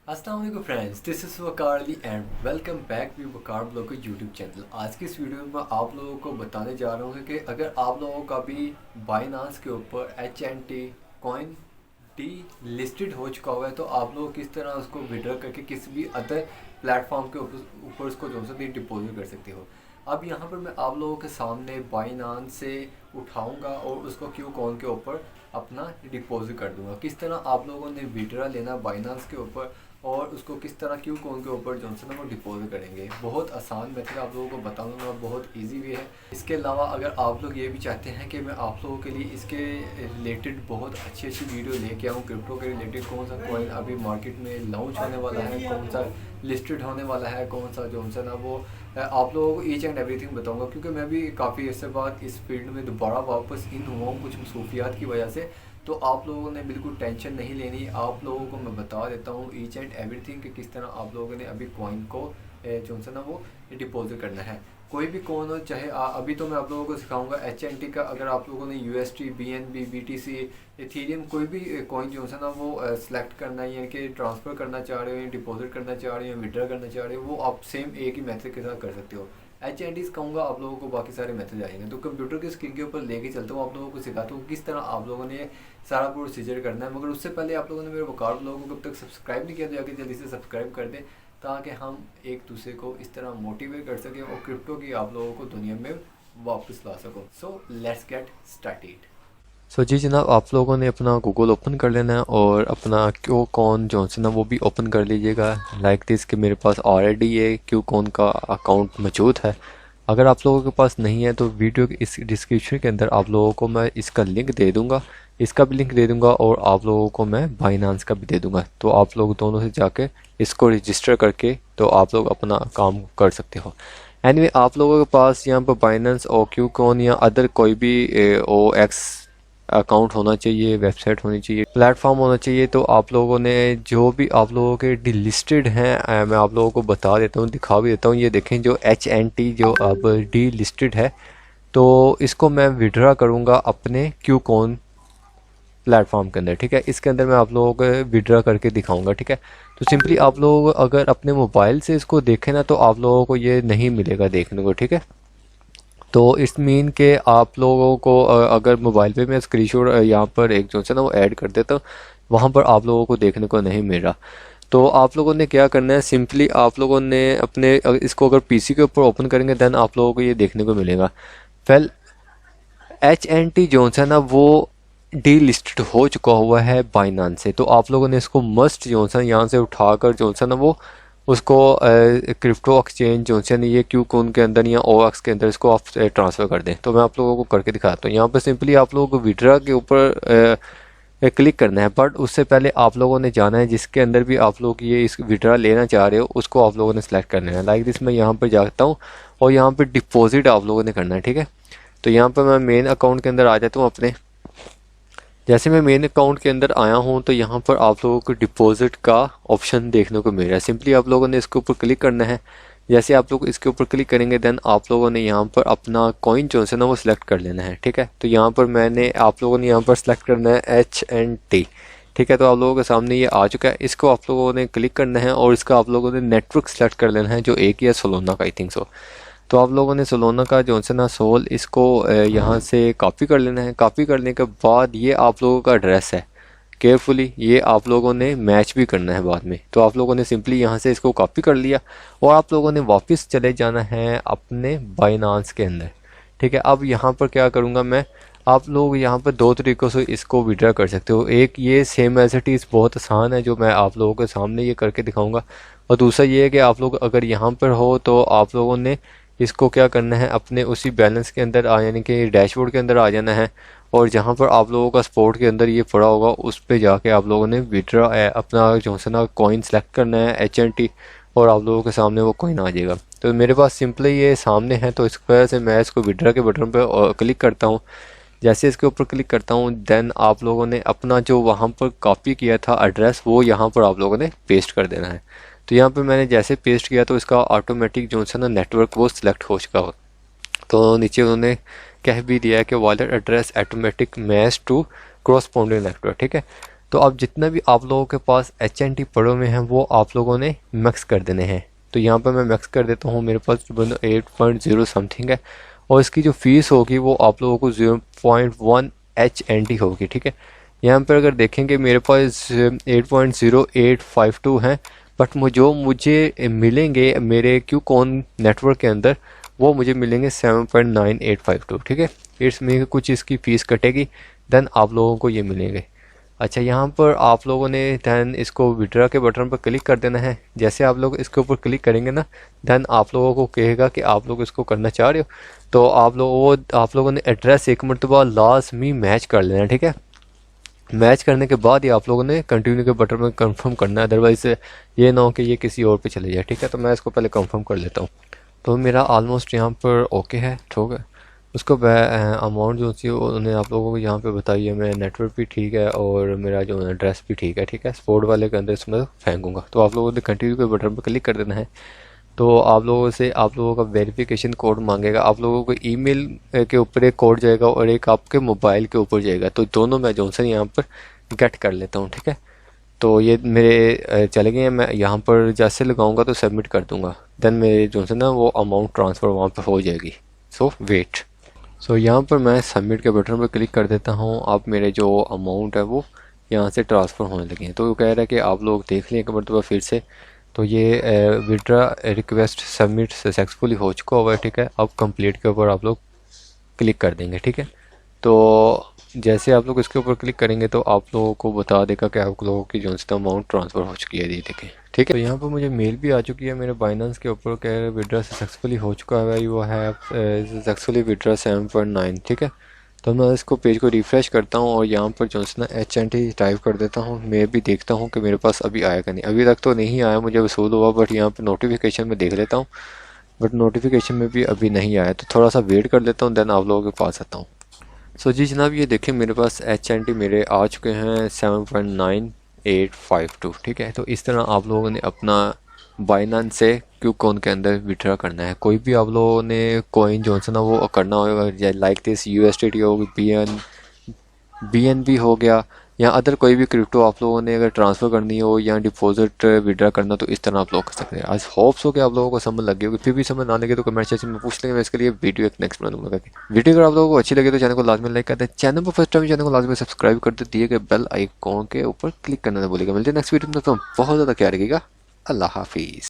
अस्सलाम वालेकुम friends, this is Waqar Ali and welcome back to Waqar blog का यूट्यूब चैनल। आज की इस वीडियो में मैं आप लोगों को बताने जा रहा हूँ कि अगर आप लोगों का भी बाइनांस के ऊपर HNT कॉइन डी लिस्टेड हो चुका हुआ है तो आप लोग किस तरह उसको विड्रॉ करके किसी भी अदर प्लेटफॉर्म के ऊपर उसको जो है डिपॉजिट कर सकते हो। अब यहाँ पर मैं आप लोगों के सामने बाइनांस से उठाऊंगा और उसको क्यू कॉइन के ऊपर अपना डिपॉजिट कर दूंगा। किस तरह आप लोगों ने विड्रॉ लेना बाइनांस के ऊपर और उसको किस तरह क्यू कॉइन के ऊपर जो है ना वो डिपॉजिट करेंगे। बहुत आसान मेथड आप लोगों को बताऊंगा, बहुत इजी भी है। इसके अलावा अगर आप लोग ये भी चाहते हैं कि मैं आप लोगों के लिए इसके रिलेटेड बहुत अच्छी अच्छी वीडियो लेके आऊँ, क्रिप्टो के रिलेटेड कौन सा कॉइन अभी मार्केट में लॉन्च होने वाला है, कौन सा लिस्टेड होने वाला है, कौन सा जो है ना वो आप लोगों को ईच एंड एवरीथिंग बताऊंगा। क्योंकि मैं भी काफ़ी अर्से बाद इस फील्ड में दोबारा वापस इन हुआ हूँ कुछ मसरूफियात की वजह से। तो आप लोगों ने बिल्कुल टेंशन नहीं लेनी, आप लोगों को मैं बता देता हूँ ईच एंड एवरीथिंग कि किस तरह आप लोगों ने अभी कॉइन को जो है ना वो डिपॉजिट करना है। कोई भी कॉइन हो, चाहे अभी तो मैं आप लोगों को सिखाऊंगा HNT का। अगर आप लोगों ने UST, BNB, BTC, इथेरियम कोई भी कॉइन जो है ना वो सिलेक्ट करना है, यानी कि ट्रांसफ़र करना चाह रहे हो या डिपॉजिट करना चाह रहे हो या विड्रॉ करना चाह रहे हो, वो आप सेम एक ही मेथड के साथ कर सकते हो। HNTs कहूँगा, आप लोगों को बाकी सारे मेथड आएंगे। तो कंप्यूटर की स्क्रीन के ऊपर लेके चलता हूँ, आप लोगों को सिखाता हूँ किस तरह आप लोगों ने सारा प्रोसीजर करना है। मगर उससे पहले आप लोगों ने मेरे वकार ब्लॉग को कब तक सब्सक्राइब नहीं किया तो जाके जल्दी से सब्सक्राइब कर दें, ताकि हम एक दूसरे को इस तरह मोटिवेट कर सकें और क्रिप्टो की आप लोगों को दुनिया में वापस ला सको। So let's get started. जी जनाब, आप लोगों ने अपना गूगल ओपन कर लेना है और अपना क्यू कॉन जो है ना वो भी ओपन कर लीजिएगा। लाइक दिस कि मेरे पास ऑलरेडी ये क्यू कॉन का अकाउंट मौजूद है। अगर आप लोगों के पास नहीं है तो वीडियो के इस डिस्क्रिप्शन के अंदर आप लोगों को मैं इसका लिंक दे दूंगा, इसका भी लिंक दे दूंगा और आप लोगों को मैं बाइनांस का भी दे दूंगा। तो आप लोग दोनों से जाके इसको रजिस्टर करके तो आप लोग अपना काम कर सकते हो। एनीवे आप लोगों के पास यहाँ पर बाइनेंस और क्यू कॉन या अदर कोई भी OX अकाउंट होना चाहिए, वेबसाइट होनी चाहिए, प्लेटफॉर्म होना चाहिए। तो आप लोगों ने जो भी आप लोगों के डिलिस्टेड हैं, मैं आप लोगों को बता देता हूँ, दिखा भी देता हूँ। ये देखें जो HNT जो अब डी लिस्टेड है, तो इसको मैं विड्रा करूँगा अपने क्यू कॉन प्लेटफॉर्म के अंदर। ठीक है, इसके अंदर मैं आप लोगों को विड्रा करके दिखाऊंगा। ठीक है, तो सिंपली आप लोग अगर अपने मोबाइल से इसको देखें ना तो आप लोगों को ये नहीं मिलेगा देखने को। ठीक है, तो इस मीन के आप लोगों को अगर मोबाइल पे मैं स्क्रीनशॉट यहाँ पर एक जो है ना वो ऐड कर देता हूँ, वहाँ पर आप लोगों को देखने को नहीं मिल रहा। तो आप लोगों ने क्या करना है, सिंपली आप लोगों ने अपने इसको अगर पीसी के ऊपर ओपन करेंगे देन आप लोगों को ये देखने को मिलेगा। वेल HNT जो है ना वो डी लिस्टेड हो चुका हुआ है बाइनांस से। तो आप लोगों ने इसको मस्ट जो है यहाँ से उठाकर जो है ना वो उसको क्रिप्टो एक्सचेंज जो है ना ये क्यू कॉइन के अंदर या OX के अंदर इसको आप ट्रांसफ़र कर दें। तो मैं आप लोगों को करके दिखाता हूँ। यहाँ पर सिंपली आप लोगों को विड्रा के ऊपर क्लिक करना है, बट उससे पहले आप लोगों ने जाना है जिसके अंदर भी आप लोग ये इस विड्रा लेना चाह रहे हो उसको आप लोगों ने सेलेक्ट करना है। लाइक दिस मैं यहाँ पर जाता हूँ और यहाँ पर डिपॉजिट आप लोगों ने करना है। ठीक है, तो यहाँ पर मैं मेन अकाउंट के अंदर आ जाता हूँ अपने। जैसे मैं मेन अकाउंट के अंदर आया हूँ तो यहाँ पर आप लोगों को डिपॉजिट का ऑप्शन देखने को मिल रहा है। सिंपली आप लोगों ने इसके ऊपर क्लिक करना है। जैसे आप लोग इसके ऊपर क्लिक करेंगे देन आप लोगों ने यहाँ पर अपना कॉइन जो है ना वो सिलेक्ट कर लेना है। ठीक है, तो यहाँ पर आप लोगों ने यहाँ पर सिलेक्ट करना है HNT। ठीक है, तो आप लोगों के सामने ये आ चुका है। इसको आप लोगों ने क्लिक करना है और इसका आप लोगों ने नेटवर्क सेलेक्ट कर लेना है जो एक ही है, सोलोना का, आई थिंक सो। तो आप लोगों ने सोलोना का जो है ना सोल इसको यहाँ से कॉपी कर लेना है। कॉपी करने के बाद ये आप लोगों का एड्रेस है, केयरफुली ये आप लोगों ने मैच भी करना है बाद में। तो आप लोगों ने सिंपली यहाँ से इसको कॉपी कर लिया और आप लोगों ने वापस चले जाना है अपने बाइनांस के अंदर। ठीक है, अब यहाँ पर क्या करूँगा मैं, आप लोग यहाँ पर दो तरीक़ों से इसको विड्रा कर सकते हो। एक ये सेम एज इट इज़ बहुत आसान है जो मैं आप लोगों के सामने ये करके दिखाऊंगा, और दूसरा ये है कि आप लोग अगर यहाँ पर हो तो आप लोगों ने इसको क्या करना है, अपने उसी बैलेंस के अंदर यानी कि डैशबोर्ड के अंदर आ जाना है और जहाँ पर आप लोगों का स्पोर्ट के अंदर ये पड़ा होगा उस पे जाके आप लोगों ने विड्रा अपना जो है ना कॉइन सेलेक्ट करना है HNT, और आप लोगों के सामने वो कॉइन आ जाएगा। तो मेरे पास सिंपली ये सामने है तो इस वजह से मैं इसको विड्रा के बटन पर क्लिक करता हूँ। जैसे इसके ऊपर क्लिक करता हूँ देन आप लोगों ने अपना जो वहाँ पर कॉपी किया था एड्रेस वो यहाँ पर आप लोगों ने पेस्ट कर देना है। तो यहाँ पर मैंने जैसे पेस्ट किया तो इसका ऑटोमेटिक जो है ना नेटवर्क वो सिलेक्ट हो चुका हो। तो नीचे उन्होंने कह भी दिया है कि wallet address automatic match to corresponding network. ठीक है, तो अब जितना भी आप लोगों के पास HNT पड़े में हैं वो आप लोगों ने मैक्स कर देने हैं। तो यहाँ पर मैं मैक्स कर देता हूँ, मेरे पास 8.0 समथिंग है और इसकी जो फीस होगी वो आप लोगों को 0.1 HNT होगी, ठीक है। यहाँ पर अगर देखेंगे मेरे पास 8.0852 हैं, बट जो मुझे मिलेंगे मेरे क्यूकॉन नेटवर्क के अंदर वो मुझे मिलेंगे 7.9852, ठीक है। इसमें कुछ इसकी फ़ीस कटेगी, देन आप लोगों को ये मिलेंगे। अच्छा, यहाँ पर आप लोगों ने दैन इसको विड्रा के बटन पर क्लिक कर देना है। जैसे आप लोग इसके ऊपर क्लिक करेंगे ना, दैन आप लोगों को कहेगा कि आप लोग इसको करना चाह रहे हो, तो आप लोगों ने एड्रेस एक मरतबा लाजमी मैच कर लेना है, ठीक है। मैच करने के बाद ही आप लोगों ने कंटिन्यू के बटन में कंफर्म करना है, अदरवाइज़ ये ना हो कि ये किसी और पे चले जाए, ठीक है। तो मैं इसको पहले कंफर्म कर लेता हूँ। तो मेरा ऑलमोस्ट यहाँ पर ओके है, ठीक है। उसको अमाउंट जो थी उन्होंने आप लोगों को यहाँ पे बताई है, मेरा नेटवर्क भी ठीक है और मेरा जो एड्रेस भी ठीक है, ठीक है। स्पोर्ट वाले के अंदर इसमें फेंकूँगा। तो आप लोगों ने कंटिन्यू के बटन पर क्लिक कर देना है। तो आप लोगों का वेरिफिकेशन कोड मांगेगा, आप लोगों को ईमेल के ऊपर एक कोड जाएगा और एक आपके मोबाइल के ऊपर जाएगा। तो दोनों मैं जो है यहाँ पर गेट कर लेता हूँ, ठीक है। तो ये मेरे चले गए हैं। मैं यहाँ पर जैसे लगाऊंगा तो सबमिट कर दूंगा, देन मेरे जो है ना वो अमाउंट ट्रांसफ़र वहाँ पर हो जाएगी। सो वेट। सो यहाँ पर मैं सबमिट के बटन पर क्लिक कर देता हूँ। अब मेरे जो अमाउंट है वो यहाँ से ट्रांसफ़र होने लगे हैं। तो वो कह रहा है कि आप लोग देख लें एक मरतबा फिर से। तो ये विड्रा रिक्वेस्ट सबमिट सक्सेसफुली हो चुका हुआ है, ठीक है। अब कंप्लीट के ऊपर आप लोग क्लिक कर देंगे, ठीक है। तो जैसे आप लोग इसके ऊपर क्लिक करेंगे तो आप लोगों को बता देगा कि आप लोगों की जो है अमाउंट ट्रांसफ़र हो चुकी है, ये देखें, ठीक है। तो यहाँ पर मुझे मेल भी आ चुकी है मेरे बाइनेंस के ऊपर, कह विड्रा सक्सेसफुली हो चुका है, वो है सक्सेसफुली विड्रा 7.9, ठीक है। तो मैं इसको पेज को रिफ़्रेश करता हूँ और यहाँ पर जो है ना HNT टाइप कर देता हूँ। मैं भी देखता हूँ कि मेरे पास अभी आएगा नहीं, अभी तक तो नहीं आया, मुझे वसूल हुआ, बट यहाँ पर नोटिफिकेशन में देख लेता हूँ, बट नोटिफिकेशन में भी अभी नहीं आया। तो थोड़ा सा वेट कर लेता हूँ, देन आप लोगों के पास आता हूँ। सो जी जनाब, ये देखें मेरे पास HNT मेरे आ चुके हैं 7.9852, ठीक है। तो इस तरह आप लोगों ने अपना बाइनेंस से क्यूकॉन के अंदर विड्रा करना है। कोई भी आप लोगों ने कॉइन जो है ना वो करना होगा, लाइक दिस USDT हो, BNB हो गया, या अदर कोई भी क्रिप्टो आप लोगों ने अगर ट्रांसफ़र करनी हो या डिपॉजिट विड्रा करना, तो इस तरह आप लोग कर सकते हैं। आज होप्स हो कि आप लोगों को समझ लग गई होगी। फिर भी समझ ना लगे तो कमेंट सेक्शन में पूछ लेंगे, मैं इसके लिए वीडियो एक नेक्स्ट बना दूँगा। वीडियो अगर आप लोगों को अच्छी लगे तो चैनल को लाजमी लाइक करते हैं, चैनल पर फर्स्ट टाइम चैनल को लाजमी सब्सक्राइब कर दे, दिए गए बेल आइकॉन के ऊपर क्लिक करना ना भूलिएगा। मिलते हैं नेक्स्ट वीडियो में, तो बहुत ज़्यादा ख्याल रखिएगा। अल्लाह हाफिज़।